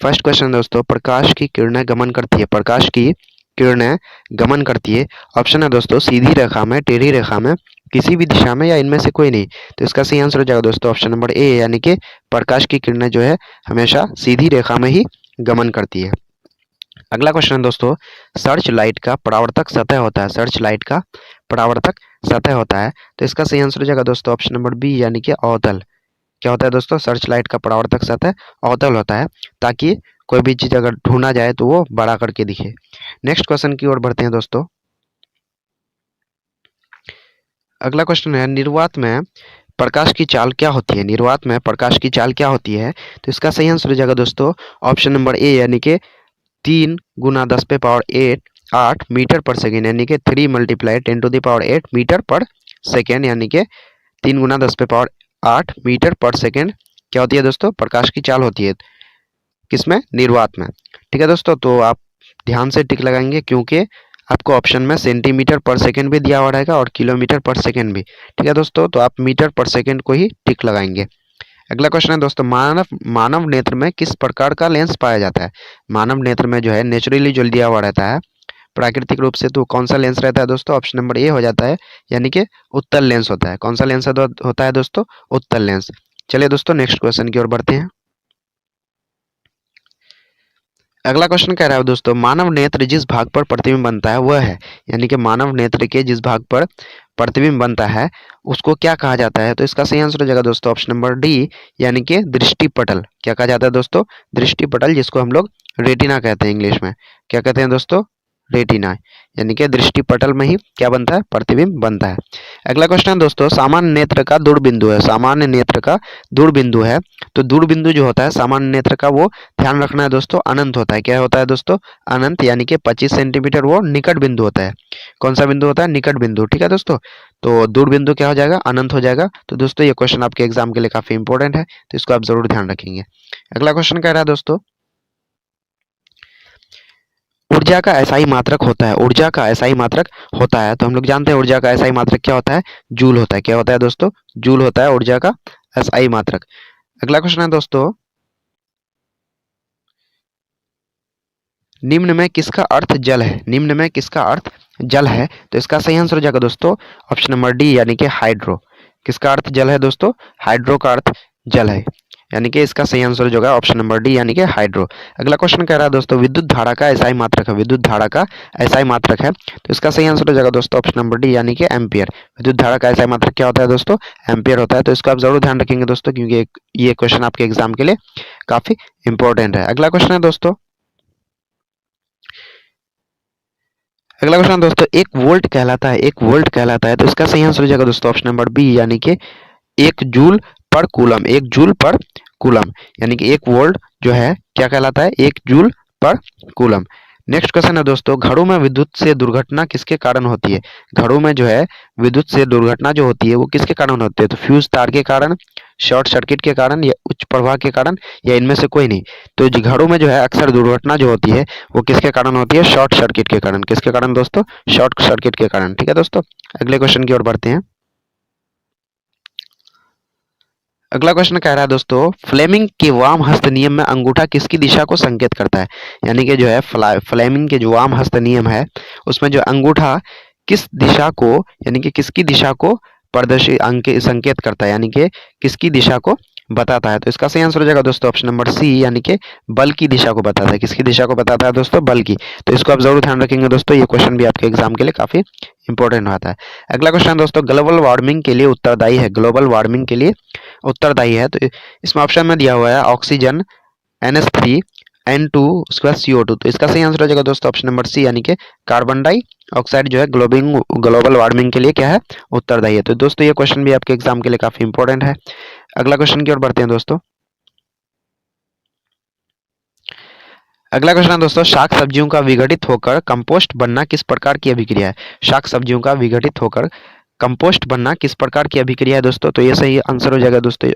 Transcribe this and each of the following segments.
First question दोस्तों, प्रकाश की किरणें गमन करती है, प्रकाश की किरणें गमन करती है। ऑप्शन है दोस्तों सीधी रेखा में, टेढ़ी रेखा में, किसी भी दिशा में या इनमें से कोई नहीं। तो इसका सही आंसर हो जाएगा दोस्तों ऑप्शन नंबर ए, यानी कि प्रकाश की किरणें जो है हमेशा सीधी रेखा में ही गमन करती है। अगला क्वेश्चन है दोस्तों, सर्च लाइट का परावर्तक सतह होता है, सर्च लाइट का परावर्तक सतह होता है। तो इसका सही आंसर हो जाएगा दोस्तों ऑप्शन नंबर बी, यानी कि अवतल। क्या होता है दोस्तों, सर्च लाइट का परावर्तक सतह अवतल होता है, ताकि कोई भी चीज अगर ढूंढा जाए तो वो बड़ा करके दिखे। नेक्स्ट क्वेश्चन की ओर बढ़ते हैं दोस्तों। अगला क्वेश्चन है, निर्वात में प्रकाश की चाल क्या होती है, निर्वात में प्रकाश की चाल क्या होती है। तो इसका सही आंसर हो जाएगा दोस्तों ऑप्शन नंबर ए, यानी कि 3 × 10⁸ 8 मीटर पर सेकेंड, यानी कि 3 × 10⁸ मीटर पर सेकेंड, यानी कि 3 × 10⁸ मीटर पर सेकेंड क्या होती है दोस्तों, प्रकाश की चाल होती है। किसमें, निर्वात में। ठीक है दोस्तों, तो आप ध्यान से टिक लगाएंगे, क्योंकि आपको ऑप्शन में सेंटीमीटर पर सेकेंड भी दिया हुआ रहेगा और किलोमीटर पर सेकेंड भी। ठीक है दोस्तों, तो आप मीटर पर सेकेंड को ही टिक लगाएंगे। अगला क्वेश्चन है दोस्तों, मानव मानव नेत्र में किस प्रकार का लेंस पाया जाता है। मानव नेत्र में जो है नेचुरली जो दिया हुआ रहता है प्राकृतिक रूप से, तो कौन सा लेंस रहता है दोस्तों, ऑप्शन नंबर ए हो जाता है, यानी कि उत्तल लेंस होता है। कौन सा लेंस होता है दोस्तों, उत्तल लेंस। चलिए दोस्तों नेक्स्ट क्वेश्चन की ओर बढ़ते हैं। अगला क्वेश्चन कह रहा है दोस्तों, मानव नेत्र जिस भाग पर प्रतिबिंब बनता है वह है, यानी कि मानव नेत्र के जिस भाग पर प्रतिबिंब बनता है उसको क्या कहा जाता है। तो इसका सही आंसर हो जाएगा दोस्तों ऑप्शन नंबर डी, यानी कि दृष्टिपटल। क्या कहा जाता है दोस्तों, दृष्टिपटल, जिसको हम लोग रेटिना कहते हैं इंग्लिश में। क्या कहते हैं दोस्तों, रेटिना, यानी कि दृष्टिपटल में ही क्या बनता है, प्रतिबिंब बनता है। अगला क्वेश्चन दोस्तों, सामान्य नेत्र का दूरबिंदु है, सामान्य नेत्र का दूरबिंदु है। तो दूरबिंदु जो होता है सामान्य नेत्र का, वो ध्यान रखना है दोस्तों अनंत होता है। क्या होता है दोस्तों, अनंत, यानी कि 25 सेंटीमीटर वो निकट बिंदु होता है। कौन सा बिंदु होता है, निकट बिंदु। ठीक है दोस्तों, तो दूरबिंदु क्या हो जाएगा, अनंत हो जाएगा। तो दोस्तों ये क्वेश्चन आपके एग्जाम के लिए काफी इंपॉर्टेंट है, तो इसको आप जरूर ध्यान रखेंगे। अगला क्वेश्चन कह रहा है दोस्तों, ऊर्जा का एसआई मात्रक होता है, ऊर्जा का एसआई मात्रक होता है। तो हम लोग जानते हैं ऊर्जा का एसआई मात्रक क्या होता है, जूल होता है। क्या होता है दोस्तों, जूल होता है ऊर्जा का एसआई मात्रक। अगला क्वेश्चन है दोस्तों, निम्न में किसका अर्थ जल है, निम्न में किसका अर्थ जल है। तो इसका सही आंसर हो जाएगा दोस्तों ऑप्शन नंबर डी, यानी कि हाइड्रो। किसका अर्थ जल है दोस्तों, हाइड्रो का अर्थ जल है, यानी कि इसका सही आंसर हो जाएगा ऑप्शन नंबर डी, यानी कि हाइड्रो। अगला क्वेश्चन कह रहा है दोस्तों, विद्युत धारा का एसआई मात्रक है, विद्युत धारा का एसआई मात्रक है। तो इसका सही आंसर हो जाएगा दोस्तों ऑप्शन नंबर डी, यानी कि एम्पियर। विद्युत धारा का एसआई मात्रक क्या होता है दोस्तों, एम्पियर होता है। तो इसको आप जरूर ध्यान रखेंगे दोस्तों, क्योंकि ये क्वेश्चन आपके एग्जाम के लिए काफी इंपॉर्टेंट है। अगला क्वेश्चन है दोस्तों, अगला क्वेश्चन दोस्तों, एक वोल्ट कहलाता है, एक वोल्ट कहलाता है। तो इसका सही आंसर हो जाएगा दोस्तों ऑप्शन नंबर बी, यानी कि 1 जूल पर कूलम, 1 जूल पर कूलम, यानी कि 1 वोल्ट जो है क्या कहलाता है, 1 जूल पर कूलम। नेक्स्ट क्वेश्चन है दोस्तों, घरों में विद्युत से दुर्घटना किसके कारण होती है। घरों में जो है विद्युत से दुर्घटना जो होती है वो किसके कारण होती है। तो फ्यूज तार के कारण, शॉर्ट सर्किट के कारण, या उच्च प्रवाह के कारण, या इनमें से कोई नहीं। तो घरों में जो है अक्सर दुर्घटना जो होती है वो किसके कारण होती है, शॉर्ट सर्किट के कारण। किसके कारण दोस्तों, शॉर्ट सर्किट के कारण। ठीक है दोस्तों, अगले क्वेश्चन की ओर बढ़ते हैं। अगला क्वेश्चन कह रहा है दोस्तों, फ्लेमिंग के वाम हस्त नियम में अंगूठा किसकी दिशा को संकेत करता है। यानी कि जो है फ्लेमिंग के जो वाम हस्त नियम है उसमें जो अंगूठा किस दिशा को, यानी कि किसकी दिशा को प्रदर्शित अंक संकेत करता है, यानी कि किसकी दिशा को बताता है। तो इसका सही आंसर हो जाएगा दोस्तों ऑप्शन नंबर सी, यानी कि बल की दिशा को बताता है। किसकी दिशा को बताता है दोस्तों, बल की। तो इसको आप जरूर ध्यान रखेंगे दोस्तों, ये क्वेश्चन भी आपके एग्जाम के लिए काफी इंपॉर्टेंट होता है। अगला क्वेश्चन दोस्तों, ग्लोबल वार्मिंग के लिए उत्तरदायी है, ग्लोबल वार्मिंग के लिए उत्तरदायी है। तो इसमें ऑप्शन में दिया हुआ है ऑक्सीजन, NH3, N2, उसके बाद CO2। तो इसका सही आंसर हो जाएगा दोस्तों ऑप्शन नंबर सी, यानी कि कार्बन डाइऑक्साइड जो है ग्लोबल वार्मिंग के लिए क्या है, उत्तरदायी है। तो दोस्तों ये क्वेश्चन भी आपके एग्जाम के लिए काफी इंपॉर्टेंट है। अगला क्वेश्चन की ओर बढ़ते हैं दोस्तों। अगला क्वेश्चन है दोस्तों, शाक सब्जियों का विघटित होकर कंपोस्ट बनना किस प्रकार की अभिक्रिया है। शाक सब्जियों का विघटित होकर कंपोस्ट बनना किस प्रकार की अभिक्रिया है दोस्तों। तो ये सही आंसर हो जाएगा दोस्तों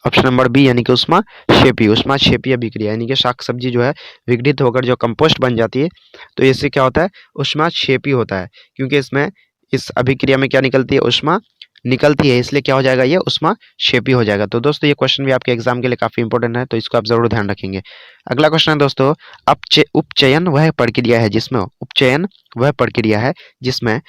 ऑप्शन नंबर बी, यानी कि उष्मा क्षेपी अभिक्रिया, यानी कि शाक सब्जी जो है विघटित होकर जो कंपोस्ट बन जाती है तो इससे क्या होता है, उष्मा क्षेपी होता है। क्योंकि इसमें इस अभिक्रिया में क्या निकलती है, उष्मा निकलती है, इसलिए क्या हो जाएगा, ये उष्मा क्षेपी हो जाएगा। तो दोस्तों ये क्वेश्चन भी आपके एग्जाम के लिए काफी इंपॉर्टेंट है, तो इसको आप जरूर ध्यान रखेंगे। अगला क्वेश्चन है दोस्तों, उपचयन वह प्रक्रिया है जिसमें, उपचयन वह प्रक्रिया है जिसमें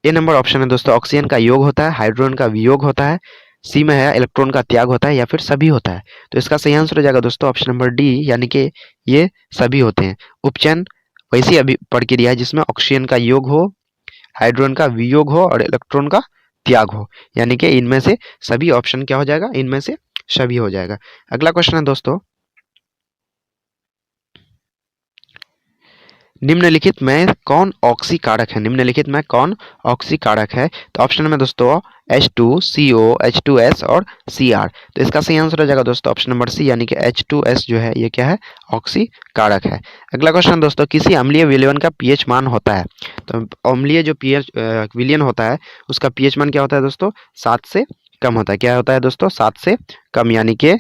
ए नंबर ऑप्शन है दोस्तों, ऑक्सीजन का योग होता है, हाइड्रोजन का वियोग होता है, सी में है इलेक्ट्रॉन का त्याग होता है, या फिर सभी होता है। तो इसका सही आंसर हो जाएगा दोस्तों ऑप्शन नंबर डी, यानी कि ये सभी होते हैं। उपचयन वैसी अभी प्रक्रिया है जिसमें ऑक्सीजन का योग हो, हाइड्रोजन का वियोग हो और इलेक्ट्रॉन का त्याग हो, यानी कि इनमें से सभी ऑप्शन क्या हो जाएगा, इनमें से सभी हो जाएगा। अगला क्वेश्चन है दोस्तों, निम्नलिखित में कौन ऑक्सी कारक है, निम्नलिखित में कौन ऑक्सी कारक है। तो ऑप्शन में दोस्तों H2CO, H2S और Cr। तो इसका सही आंसर हो जाएगा दोस्तों ऑप्शन नंबर सी, यानी कि H2S जो है ये क्या है, ऑक्सी कारक है। अगला क्वेश्चन दोस्तों, किसी अम्लीय विलयन का पीएच मान होता है। तो अम्लीय जो पीएच विलयन होता है उसका पीएच मान क्या होता है दोस्तों, 7 से कम होता है। क्या होता है दोस्तों, 7 से कम, यानी कि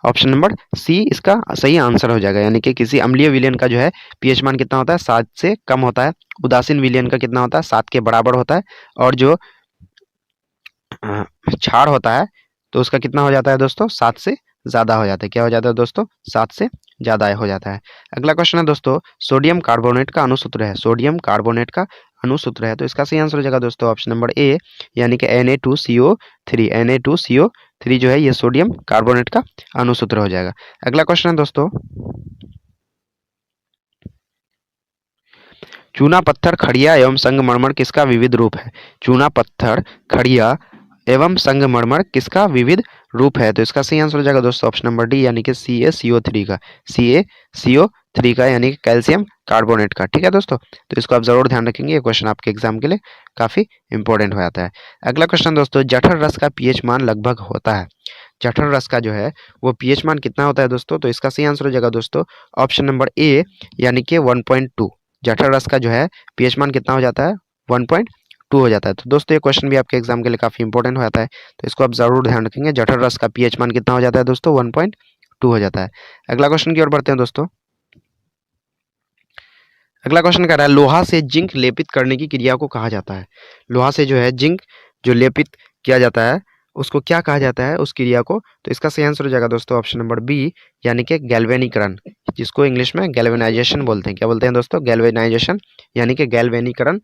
ऑप्शन नंबर सी इसका सही आंसर हो जाएगा। यानी कि किसी अम्लीय विलयन का जो है पीएच मान कितना होता है, 7 से कम होता है। उदासीन विलयन का कितना होता है, 7 के बराबर होता है। और जो क्षार होता है तो उसका कितना हो जाता है दोस्तों, 7 से ज्यादा हो जाता है। क्या हो जाता है दोस्तों, 7 से ज्यादा हो जाता है। अगला क्वेश्चन है दोस्तों, सोडियम कार्बोनेट का अणुसूत्र है, सोडियम कार्बोनेट का अणुसूत्र है। तो इसका सही आंसर हो जाएगा दोस्तों ऑप्शन नंबर ए, यानी कि Na2CO3, Na2CO3 जो है ये सोडियम कार्बोनेट का अणुसूत्र हो जाएगा। अगला क्वेश्चन है दोस्तों, चूना पत्थर, खड़िया एवं संगमरमर किसका विविध रूप है। चूना पत्थर, खड़िया एवं संगमरमर किसका विविध रूप है। तो इसका सही आंसर हो जाएगा दोस्तों ऑप्शन नंबर डी, यानी कि CaCO3 का, CaCO3 का, यानी कि कैल्शियम कार्बोनेट का। ठीक है दोस्तों, तो इसको आप जरूर ध्यान रखेंगे, ये क्वेश्चन आपके एग्जाम के लिए काफी इंपॉर्टेंट हो जाता है। अगला क्वेश्चन दोस्तों, जठर रस का पीएच मान लगभग होता है। जठर रस का जो है वो पीएच मान कितना होता है दोस्तों। तो इसका सही आंसर हो जाएगा दोस्तों ऑप्शन नंबर ए, यानी कि 1.2। जठर रस का जो है पीएच मान कितना हो जाता है, 1.2 हो जाता है। तो दोस्तों ये क्वेश्चन भी आपके एग्जाम के लिए काफी इंपॉर्टेंट हो जाता है, तो इसको आप जरूर ध्यान रखेंगे। जठर रस का पीएच मान कितना हो जाता है दोस्तों, 1.2 हो जाता है। अगला क्वेश्चन की ओर बढ़ते हैं दोस्तों। अगला क्वेश्चन कह रहा है, लोहा से जिंक लेपित करने की क्रिया को कहा जाता है। लोहा से जो है जिंक जो लेपित किया जाता है उसको क्या कहा जाता है, उस क्रिया को। तो इसका सही आंसर हो जाएगा दोस्तों ऑप्शन नंबर बी, यानी कि गैल्वेनीकरण, जिसको इंग्लिश में गैल्वेनाइजेशन बोलते हैं। क्या बोलते हैं दोस्तों, गैल्वेनाइजेशन, यानी कि गैल्वेनीकरण।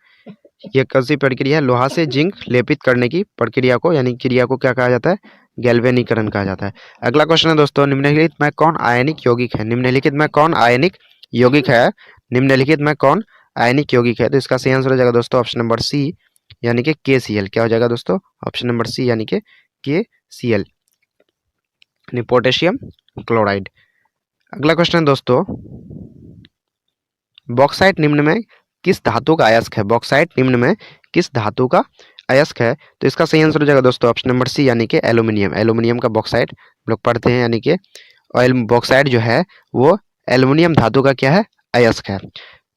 ये कौन सी प्रक्रिया है, लोहा से जिंक लेपित करने की प्रक्रिया को, यानी क्रिया को क्या कहा जाता है, गैल्वेनीकरण कहा जाता है। अगला क्वेश्चन है दोस्तों, निम्नलिखित में कौन आयनिक यौगिक है। निम्नलिखित में कौन आयनिक यौगिक है, निम्नलिखित में कौन आयनिक यौगिक है। तो इसका सही आंसर हो जाएगा दोस्तों ऑप्शन नंबर सी, यानी कि KCl। क्या हो जाएगा दोस्तों, ऑप्शन नंबर सी, यानी कि KCl, पोटेशियम क्लोराइड। अगला क्वेश्चन है दोस्तों, बॉक्साइट निम्न में किस धातु का अयस्क है। बॉक्साइट निम्न में किस धातु का अयस्क है। तो इसका सही आंसर हो जाएगा दोस्तों ऑप्शन नंबर सी, यानी कि एल्यूमिनियम। एल्यूमिनियम का बॉक्साइट लोग पढ़ते हैं, यानी कि ऑयल बॉक्साइट जो है वो एल्यूमिनियम धातु का क्या है, अयस्क है।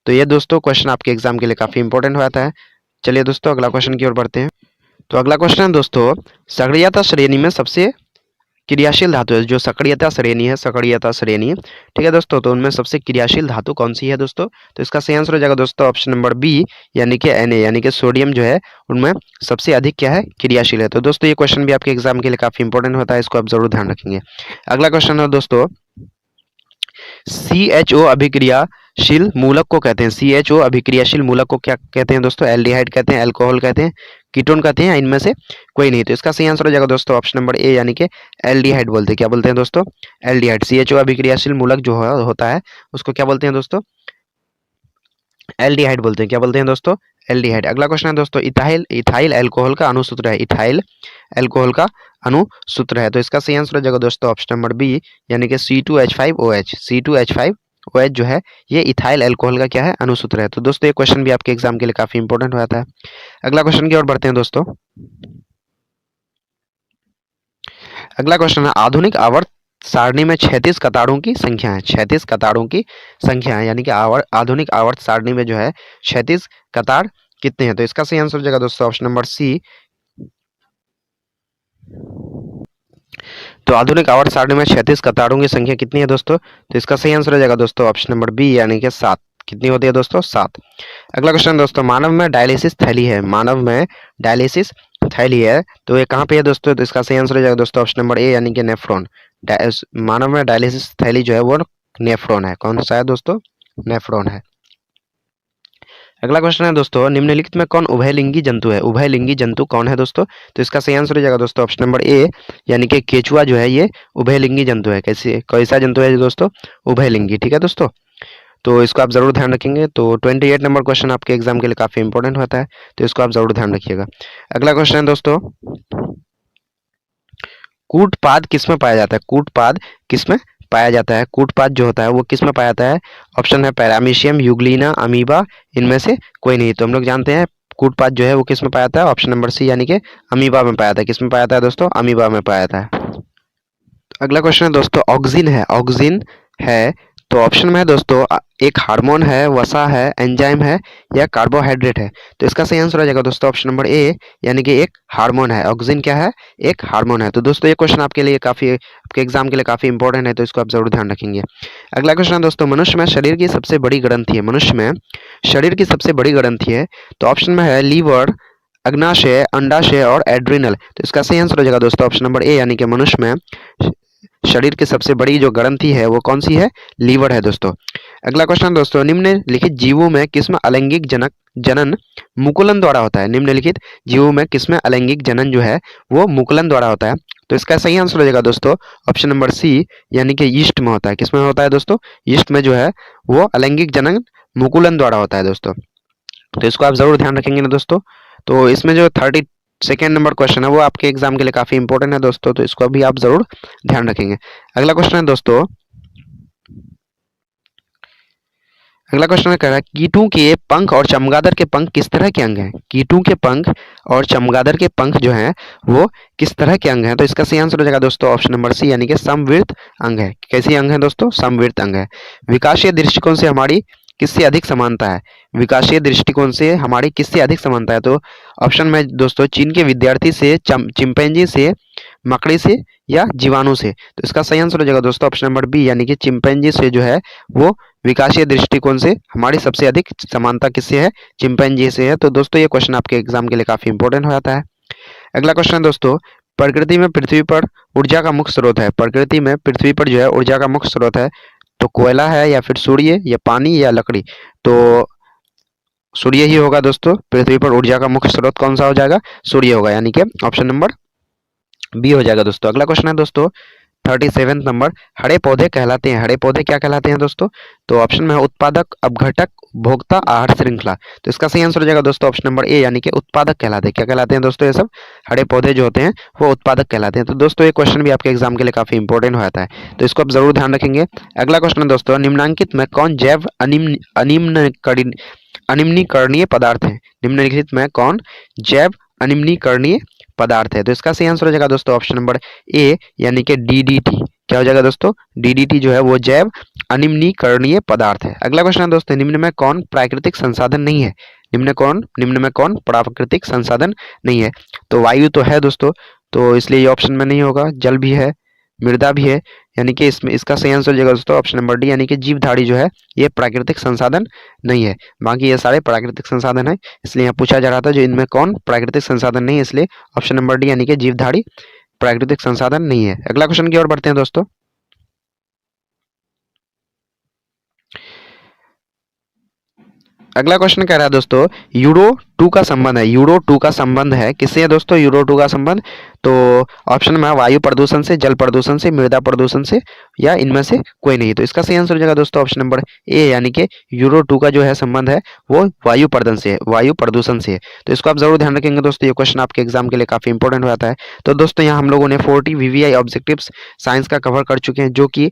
तो ये दोस्तों क्वेश्चन आपके एग्जाम के लिए काफी इंपॉर्टेंट हो जाता है। चलिए दोस्तों अगला क्वेश्चन की ओर बढ़ते हैं। तो अगला क्वेश्चन है दोस्तों, सक्रियता श्रेणी में सबसे क्रियाशील धातु है, जो सक्रियता श्रेणी है, सक्रियता श्रेणी, ठीक है दोस्तों, तो उनमें सबसे क्रियाशील धातु कौन सी है दोस्तों। तो इसका सही आंसर हो जाएगा दोस्तों ऑप्शन नंबर बी, यानी कि Na, यानी कि सोडियम जो है उनमें सबसे अधिक क्या है, क्रियाशील है। तो दोस्तों ये क्वेश्चन भी आपके एग्जाम के लिए काफी इंपॉर्टेंट होता है, इसको आप जरूर ध्यान रखेंगे। अगला क्वेश्चन है दोस्तों, CHO अभिक्रियाशील मूलक को कहते हैं। CHO अभिक्रियाशील मूलक को क्या कहते हैं दोस्तों, एल्डिहाइड कहते हैं, अल्कोहल कहते हैं, कीटोन कहते हैं, इनमें से कोई नहीं। तो इसका सही आंसर हो जाएगा दोस्तों ऑप्शन नंबर ए, यानी कि एल्डिहाइड बोलते हैं। क्या बोलते हैं दोस्तों, एल्डिहाइड। CHO अभिक्रियाशील मूलक जो होता है उसको क्या बोलते हैं दोस्तों, एल्डिहाइड बोलते हैं। क्या बोलते हैं दोस्तों, एल्डिहाइड। अगला क्वेश्चन है दोस्तों, इथाइल, इथाइल अल्कोहल का अणुसूत्र है। इथाइल अल्कोहल का अणुसूत्र है। तो इसका सही आंसर हो जाएगा दोस्तों ऑप्शन नंबर बी, यानी कि C2H5OH। C2H5OH जो है ये इथाइल अल्कोहल का क्या है, अणुसूत्र है। तो दोस्तों ये क्वेश्चन भी आपके एग्जाम के लिए काफी इंपॉर्टेंट हो जाता है। अगला क्वेश्चन की ओर बढ़ते हैं दोस्तों। अगला क्वेश्चन है, आधुनिक आवर्त सारणी में 36 कतारों की संख्या है। 36 कतारों की संख्या है, यानी कि आधुनिक आवर्त सारणी में जो है 36 कतार कितने हैं। तो इसका सही आंसर हो जाएगा दोस्तों ऑप्शन नंबर सी। तो आधुनिक आवर्त सारणी में 36 कतारों की संख्या कितनी है दोस्तों। तो इसका सही आंसर हो जाएगा दोस्तों ऑप्शन नंबर बी, यानी कि 7। कितनी होती है दोस्तों, 7। अगला क्वेश्चन दोस्तों, मानव में डायलिसिस थैली है। मानव में डायलिसिस थैली है तो ये कहाँ पे है दोस्तों? तो इसका सही आंसर हो जाएगा दोस्तों ऑप्शन नंबर ए यानी कि नेफ्रॉन। मानव में डायलिसिस थैली जो है वो नेफ्रॉन है। कौन सा है दोस्तों? नेफ्रॉन है। अगला क्वेश्चन है दोस्तों, निम्नलिखित में कौन उभयलिंगी जंतु है? उभयलिंगी जंतु कौन है दोस्तों? तो इसका सही आंसर हो जाएगा दोस्तों ऑप्शन नंबर ए यानी कि केचुआ जो है ये उभयलिंगी जंतु है। कैसे कैसा जंतु है दोस्तों? उभयलिंगी। ठीक है दोस्तों, तो इसको आप जरूर ध्यान रखेंगे। तो 28 नंबर क्वेश्चन आपके एग्जाम के लिए काफी इंपॉर्टेंट होता है, तो इसको आप जरूर ध्यान रखिएगा। अगला क्वेश्चन है दोस्तों, कूटपाद किसमें पाया जाता है? कूटपाद किसमें पाया जाता है? कूटपाद जो होता है वो किसमें पाया जाता है? ऑप्शन है पैरामीशियम, यूग्लिना, अमीबा, इनमें से कोई नहीं। तो हम लोग जानते हैं कूटपाद जो है वो किसमें पाया जाता है? ऑप्शन नंबर सी यानी कि अमीबा में पाया जाता है। किसमें पाया जाता है दोस्तों? अमीबा में पाया जाता है। अगला क्वेश्चन है दोस्तों, ऑक्सिन है, ऑक्सिन है तो ऑप्शन में है दोस्तों एक हार्मोन है, वसा है, एंजाइम है या कार्बोहाइड्रेट है? तो इसका सही आंसर हो जाएगा दोस्तों ऑप्शन नंबर ए यानी कि एक हार्मोन है। ऑक्सिन क्या है? एक हार्मोन है। तो दोस्तों ये क्वेश्चन आपके लिए काफी आपके एग्जाम के लिए काफी इंपॉर्टेंट है, तो इसको आप जरूर ध्यान रखेंगे। अगला क्वेश्चन है दोस्तों, मनुष्य में शरीर की सबसे बड़ी ग्रंथि है, मनुष्य में शरीर की सबसे बड़ी ग्रंथि है तो ऑप्शन में है लीवर, अग्नाशय, अंडाशय और एड्रिनल। तो इसका सही आंसर हो जाएगा दोस्तों ऑप्शन नंबर ए यानी कि मनुष्य में शरीर की सबसे बड़ी जो ग्रंथि है वो कौन सी है? लीवर है दोस्तों। अगला क्वेश्चन दोस्तों, निम्नलिखित जीवों में किसमें अलैंगिक जनन मुकुलन द्वारा होता है? निम्नलिखित जीवों में किसमें अलैंगिक जनन जो है वो मुकुलन द्वारा होता है? तो इसका सही आंसर हो जाएगा दोस्तों ऑप्शन नंबर सी यानी कि यीस्ट में होता है। किसमें होता है दोस्तों? यीस्ट में जो है वो अलैंगिक जनन मुकुलन द्वारा होता है दोस्तों। तो इसको आप जरूर ध्यान रखेंगे ना दोस्तों। तो इसमें जो 32nd नंबर क्वेश्चन है वो आपके एग्जाम के लिए काफी इंपॉर्टेंट है दोस्तों, तो इसको भी आप जरूर ध्यान रखेंगे। अगला क्वेश्चन है दोस्तों, अगला क्वेश्चन कह रहा है कीटों के पंख और चमगादड़ के पंख किस तरह के अंग हैं? कीटों के पंख और चमगादड़ के पंख जो हैं वो किस तरह के अंग हैं? तो इसका सही आंसर हो जाएगा दोस्तों ऑप्शन नंबर सी यानी कि समवृत्त अंग है। कैसी अंग है दोस्तों? समवृत्त अंग है। विकासीय दृष्टिकोण से हमारी किससे अधिक समानता है? विकासीय दृष्टिकोण से हमारी किससे अधिक समानता है? तो ऑप्शन में दोस्तों चीन के विद्यार्थी से, चिंपैंजी से, मकड़ी से या जीवाणु से? तो इसका सही आंसर हो जाएगा दोस्तों ऑप्शन नंबर बी यानी कि चिंपैंजी से जो है वो विकासीय दृष्टिकोण से हमारी सबसे अधिक समानता किससे है? चिंपैंजी से है। तो दोस्तों ये क्वेश्चन आपके एग्जाम के लिए काफी इंपॉर्टेंट हो जाता है। अगला क्वेश्चन है दोस्तों, प्रकृति में पृथ्वी पर ऊर्जा का मुख्य स्रोत है, प्रकृति में पृथ्वी पर जो है ऊर्जा का मुख्य स्रोत है तो कोयला है या फिर सूर्य या पानी या लकड़ी? तो सूर्य ही होगा दोस्तों। पृथ्वी पर ऊर्जा का मुख्य स्रोत कौन सा हो जाएगा? सूर्य होगा यानी कि ऑप्शन नंबर बी हो जाएगा दोस्तों। अगला क्वेश्चन है दोस्तों 37 नंबर, हरे पौधे कहलाते हैं, हरे पौधे क्या कहलाते हैं दोस्तों? तो ऑप्शन में है उत्पादक, अपघटक, उपभोक्ता, आहार श्रृंखला। तो इसका सही आंसर हो जाएगा दोस्तों ऑप्शन नंबर ए यानी कि उत्पादक कहलाते हैं। क्या कहलाते हैं दोस्तों? ये सब हरे पौधे जो होते हैं वो उत्पादक कहलाते हैं। तो दोस्तों ये क्वेश्चन भी आपके एग्जाम के लिए काफी इंपॉर्टेंट हो जाता है, तो इसको आप जरूर ध्यान रखेंगे। अगला क्वेश्चन है दोस्तों, निम्नांकित में कौन जैव अनिम्नीकरणीय पदार्थ है? निम्नलिखित में कौन जैव अनिम्नीकरणीय पदार्थ है? तो इसका सही आंसर हो जाएगा दोस्तों ऑप्शन नंबर ए यानी कि डीडीटी। क्या हो जाएगा दोस्तों? डीडीटी जो है वो जैव अनिम्नीकरणीय पदार्थ है। अगला क्वेश्चन है दोस्तों, निम्न में कौन प्राकृतिक संसाधन नहीं है? निम्न में कौन प्राकृतिक संसाधन नहीं है? तो वायु तो है दोस्तों, तो इसलिए ये ऑप्शन में नहीं होगा। जल भी है, मृदा भी है, यानी कि इसमें इसका सही आंसर हो जाएगा दोस्तों ऑप्शन नंबर डी यानी कि जीवधारी जो है ये प्राकृतिक संसाधन नहीं है। बाकी ये सारे प्राकृतिक संसाधन है, इसलिए यहाँ पूछा जा रहा था जो इनमें कौन प्राकृतिक संसाधन नहीं है, इसलिए ऑप्शन नंबर डी यानी कि जीवधारी प्राकृतिक संसाधन नहीं है। अगला क्वेश्चन की ओर बढ़ते हैं दोस्तों। अगला क्वेश्चन कह रहा है दोस्तों, यूरो 2 का संबंध है, यूरो 2 का संबंध है किससे है दोस्तों? यूरो 2 का संबंध तो ऑप्शन में है वायु प्रदूषण से, जल प्रदूषण से, मृदा प्रदूषण से या इनमें से कोई नहीं। तो इसका सही आंसर हो जाएगा दोस्तों ऑप्शन नंबर ए यानी कि यूरो 2 का जो है संबंध है वो वायु प्रदूषण से है, वायु प्रदूषण से है। तो इसको आप जरूर ध्यान रखेंगे दोस्तों, ये क्वेश्चन आपके एग्जाम के लिए काफी इंपॉर्टेंट हो जाता है। तो दोस्तों यहाँ हम लोगों ने 40 VVI ऑब्जेक्टिव्स साइंस का कवर कर चुके हैं, जो कि